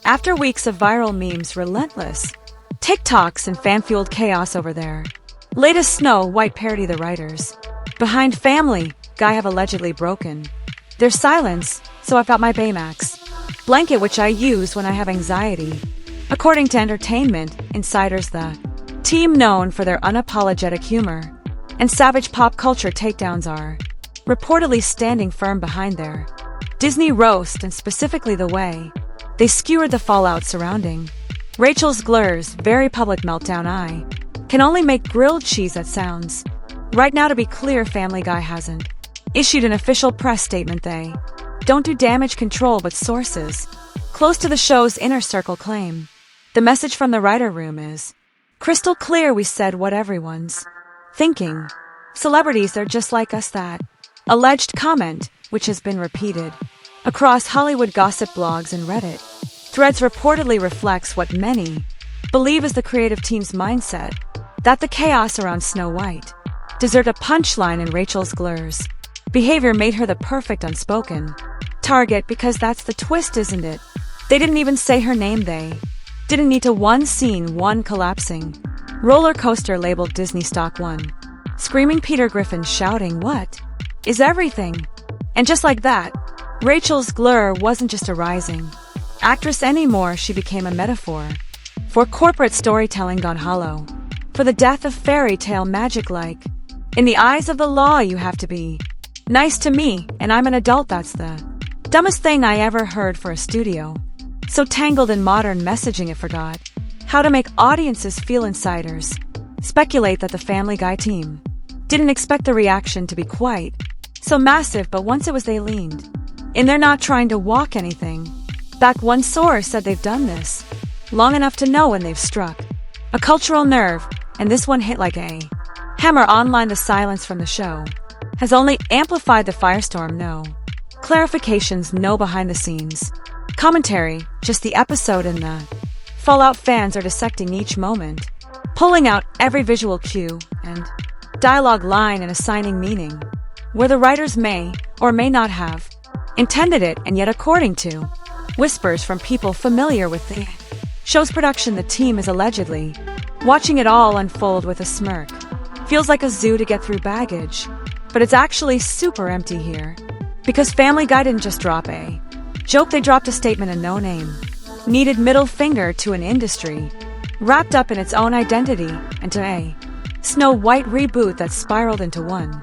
After weeks of viral memes, relentless TikToks and fan-fueled chaos over there. Latest Snow White parody the writers. Behind Family Guy have allegedly broken their silence, so I've got my Baymax blanket which I use when I have anxiety. According to Entertainment Insiders, the team known for their unapologetic humor and savage pop culture takedowns are reportedly standing firm behind their Disney roast, and specifically the way they skewered the fallout surrounding Rachel Zegler's very public meltdown. I can only make grilled cheese that sounds. Right now, to be clear, Family Guy hasn't issued an official press statement. They don't do damage control, but sources close to the show's inner circle claim the message from the writer room is crystal clear. We said what everyone's thinking. Celebrities are just like us. That alleged comment, which has been repeated across Hollywood gossip blogs and Reddit threads, reportedly reflects what many believe is the creative team's mindset, that the chaos around Snow White deserved a punchline, and Rachel Zegler's behavior made her the perfect unspoken target, because that's the twist, isn't it? They didn't even say her name. They didn't need to. One scene, one collapsing roller coaster labeled Disney stock, one screaming Peter Griffin shouting, "What is everything?" And just like that, Rachel Zegler wasn't just a rising actress anymore. She became a metaphor for corporate storytelling gone hollow, for the death of fairy tale magic. Like, in the eyes of the law, you have to be nice to me, and I'm an adult. That's the dumbest thing I ever heard for a studio so tangled in modern messaging it forgot how to make audiences feel. Insiders speculate that the Family Guy team didn't expect the reaction to be quite so massive, but once it was, they leaned in. They're not trying to walk anything back. One source said they've done this long enough to know when they've struck a cultural nerve, and this one hit like a hammer. Online, the silence from the show has only amplified the firestorm. No clarifications, no behind the scenes commentary, just the episode and the fallout. Fans are dissecting each moment, pulling out every visual cue and dialogue line and assigning meaning where the writers may or may not have intended it. And yet, according to whispers from people familiar with the show's production, the team is allegedly watching it all unfold with a smirk. Feels like a zoo to get through baggage, but it's actually super empty here, because Family Guy didn't just drop a joke, they dropped a statement, a no-name needed middle finger to an industry wrapped up in its own identity, and to a Snow White reboot that spiraled into one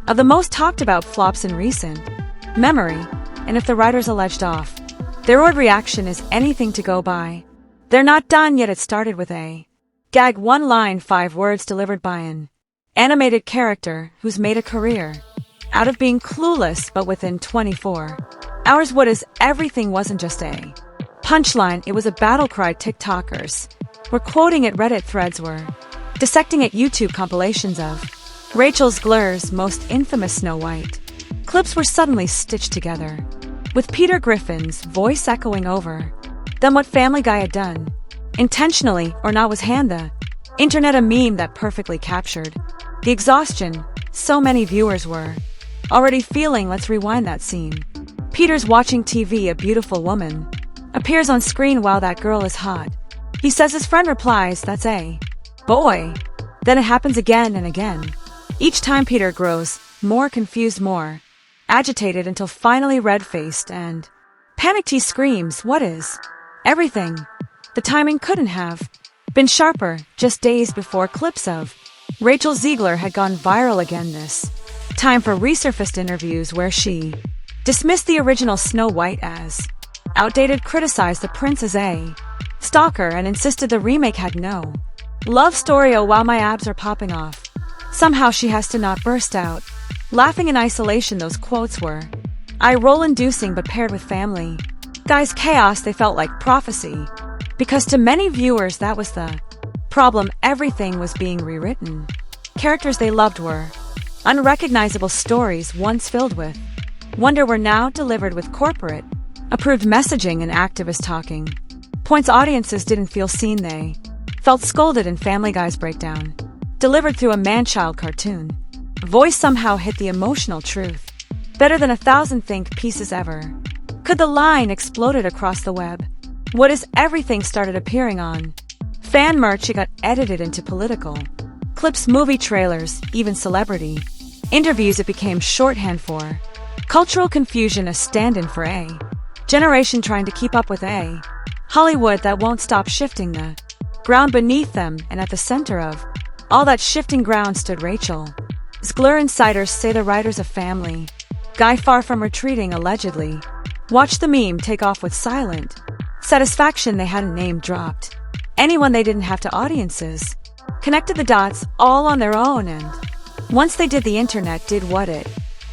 of the most talked about flops in recent memory. And if the writers alleged off their odd reaction is anything to go by, they're not done yet. It started with a gag, one line, 5 words delivered by an animated character who's made a career out of being clueless, but within 24 hours, what is everything wasn't just a punchline, it was a battle cry. TikTokers were quoting it, Reddit threads were dissecting it, YouTube compilations of Rachel Zegler's most infamous Snow White clips were suddenly stitched together, with Peter Griffin's voice echoing over them. What Family Guy had done, intentionally or not, was hand the internet a meme that perfectly captured the exhaustion so many viewers were already feeling. Let's rewind that scene. Peter's watching TV. A beautiful woman appears on screen. Wow, that girl is hot. He says. His friend replies, "That's a boy." Then it happens again and again. Each time Peter grows more confused, more agitated, until finally red-faced and panicked he screams, "What is everything?" The timing couldn't have been sharper. Just days before, clips of Rachel Zegler had gone viral again, this time for resurfaced interviews where she dismissed the original Snow White as outdated, criticized the prince as a stalker, and insisted the remake had no love story. Oh wow, my abs are popping off. Somehow she has to not burst out laughing in isolation. Those quotes were eye-roll inducing, but paired with Family Guy's chaos, they felt like prophecy, because to many viewers that was the problem. Everything was being rewritten. Characters they loved were unrecognizable. Stories once filled with wonder were now delivered with corporate approved messaging and activist talking points. Audiences didn't feel seen, they felt scolded. In Family Guy's breakdown, delivered through a man-child cartoon voice, somehow hit the emotional truth better than 1,000 think pieces ever could. The line exploded across the web, What is everything started appearing on? Fan merch, it got edited into political. Clips, movie trailers, even celebrity. Interviews, it became shorthand for. Cultural confusion, a stand-in for A. Generation trying to keep up with A. Hollywood that won't stop shifting the ground beneath them, and at the center of all that shifting ground stood Rachel. Zegler insiders say the writer's a family guy far from retreating, allegedly. Watch the meme take off with silent satisfaction they hadn't name dropped anyone they didn't have to. Audiences connected the dots all on their own, and once they did, the internet did what it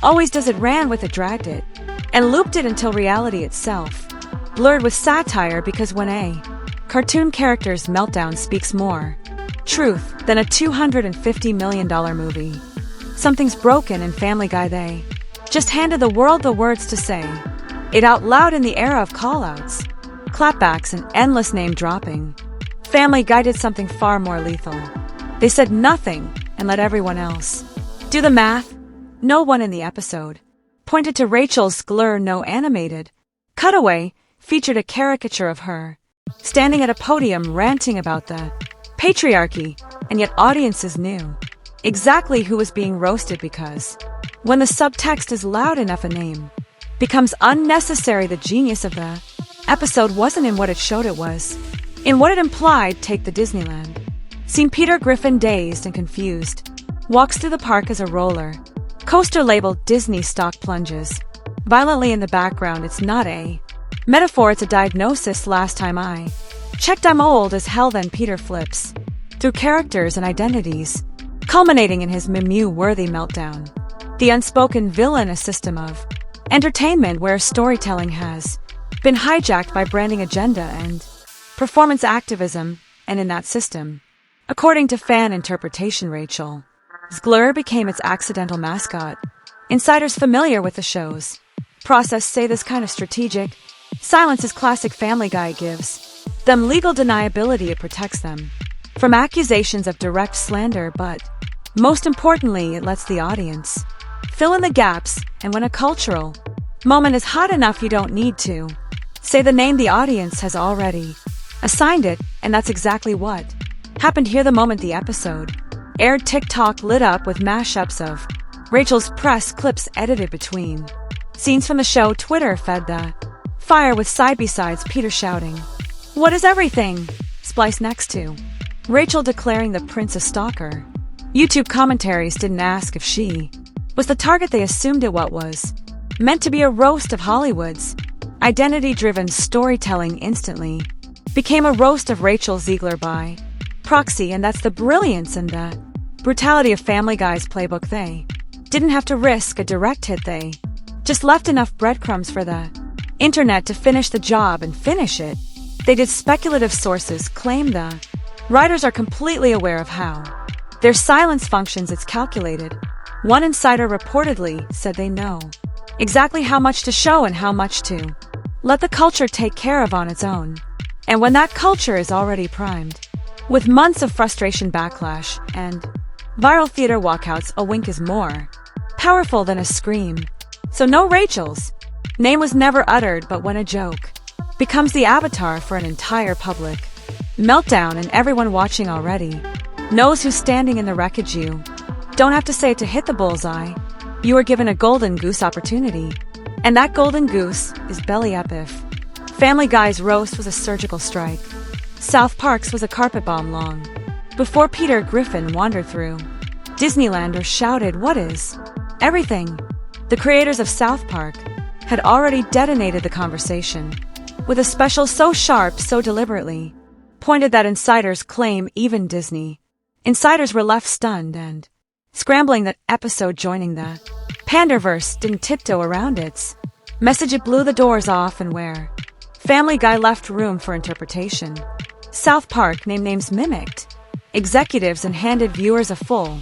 always does. It ran with it, dragged it, and looped it until reality itself blurred with satire, because when a cartoon character's meltdown speaks more truth than a $250 million movie, something's broken. In Family Guy, they just handed the world the words to say it out loud. In the era of callouts, clapbacks, and endless name-dropping, Family Guy did something far more lethal. They said nothing and let everyone else do the math. No one in the episode pointed to Rachel's Zegler. No animated cutaway featured a caricature of her standing at a podium ranting about the patriarchy, and yet audiences knew exactly who was being roasted, because when the subtext is loud enough, a name becomes unnecessary. The genius of the episode wasn't in what it showed, it was in what it implied. Take the Disneyland scene. Peter Griffin, dazed and confused, walks through the park as a roller coaster labeled Disney stock plunges violently in the background. It's not a metaphor, it's a diagnosis. Last time I checked, I'm old as hell. Then Peter flips through characters and identities, culminating in his meme-worthy meltdown. The unspoken villain, a system of entertainment where storytelling has been hijacked by branding agenda and performance activism, and in that system, according to fan interpretation, Rachel Zegler became its accidental mascot. Insiders familiar with the show's process say this kind of strategic silence is classic Family Guy. It gives them legal deniability, it protects them from accusations of direct slander, but most importantly, it lets the audience fill in the gaps. And when a cultural moment is hot enough, you don't need to say the name, the audience has already assigned it, and that's exactly what happened here. The moment the episode aired, TikTok lit up with mashups of Rachel's press clips edited between scenes from the show. Twitter fed the fire with side-by-sides, Peter shouting, "What is everything?" spliced next to Rachel declaring the prince a stalker. YouTube commentaries didn't ask if she was the target, they assumed it. What was meant to be a roast of Hollywood's identity-driven storytelling instantly became a roast of Rachel Zegler by proxy, and that's the brilliance and the brutality of Family Guy's playbook. They didn't have to risk a direct hit, they just left enough breadcrumbs for the internet to finish the job and finish it. They did. Speculative sources claim the writers are completely aware of how their silence functions. It's calculated. One insider reportedly said they know exactly how much to show and how much to let the culture take care of on its own. And when that culture is already primed with months of frustration, backlash, and viral theater walkouts, a wink is more powerful than a scream. So no, Rachel's name was never uttered, but when a joke becomes the avatar for an entire public meltdown, and everyone watching already knows who's standing in the wreckage, you don't have to say it to hit the bullseye. You are given a golden goose opportunity, and that golden goose is belly up. If Family Guy's roast was a surgical strike, South Park's was a carpet bomb long before Peter Griffin wandered through Disneyland or shouted, "What is everything?" The creators of South Park had already detonated the conversation with a special so sharp, so deliberately pointed that insiders claim even Disney insiders were left stunned and scrambling. That episode joining the Panderverse didn't tiptoe around its message, it blew the doors off, and where Family Guy left room for interpretation, South Park names mimicked executives and handed viewers a full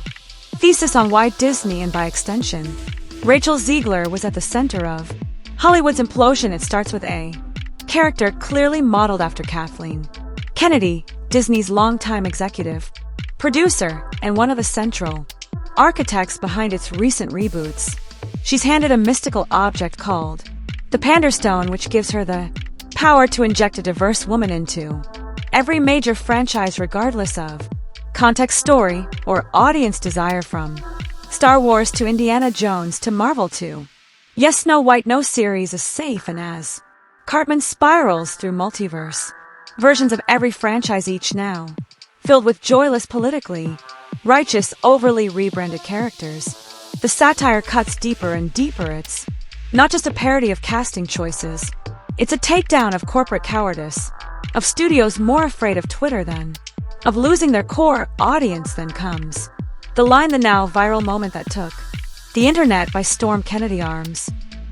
thesis on why Disney, and by extension, Rachel Zegler, was at the center of Hollywood's implosion. It starts with a character clearly modeled after Kathleen Kennedy, Disney's longtime executive producer and one of the central architects behind its recent reboots. She's handed a mystical object called the Panderstone, which gives her the power to inject a diverse woman into every major franchise regardless of context, story, or audience desire, from Star Wars to Indiana Jones to Marvel to Yes, Snow White. No series is safe, and as Cartman spirals through multiverse versions of every franchise, each now filled with joyless, politically righteous, overly rebranded characters, the satire cuts deeper and deeper. It's not just a parody of casting choices, it's a takedown of corporate cowardice, of studios more afraid of Twitter than of losing their core audience. Then comes the line, the now viral moment that took the internet by storm. Kennedy Arms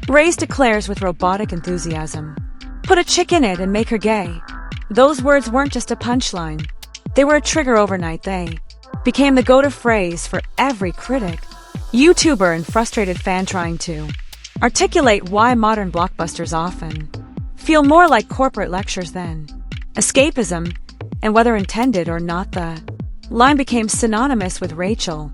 raised declares with robotic enthusiasm, "Put a chick in it and make her gay." Those words weren't just a punchline. They were a trigger. Overnight, they became the go-to phrase for every critic, YouTuber, and frustrated fan trying to articulate why modern blockbusters often feel more like corporate lectures than escapism, and whether intended or not, the line became synonymous with Rachel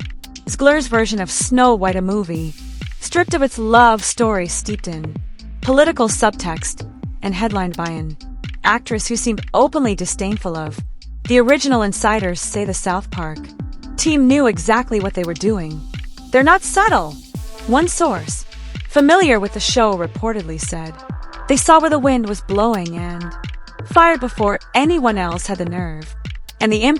Zegler's version of Snow White, a movie stripped of its love story, steeped in political subtext, and headlined by an actress who seemed openly disdainful of the original. Insiders say the South Park team knew exactly what they were doing. "They're not subtle." One source familiar with the show reportedly said they saw where the wind was blowing and fired before anyone else had the nerve and the impact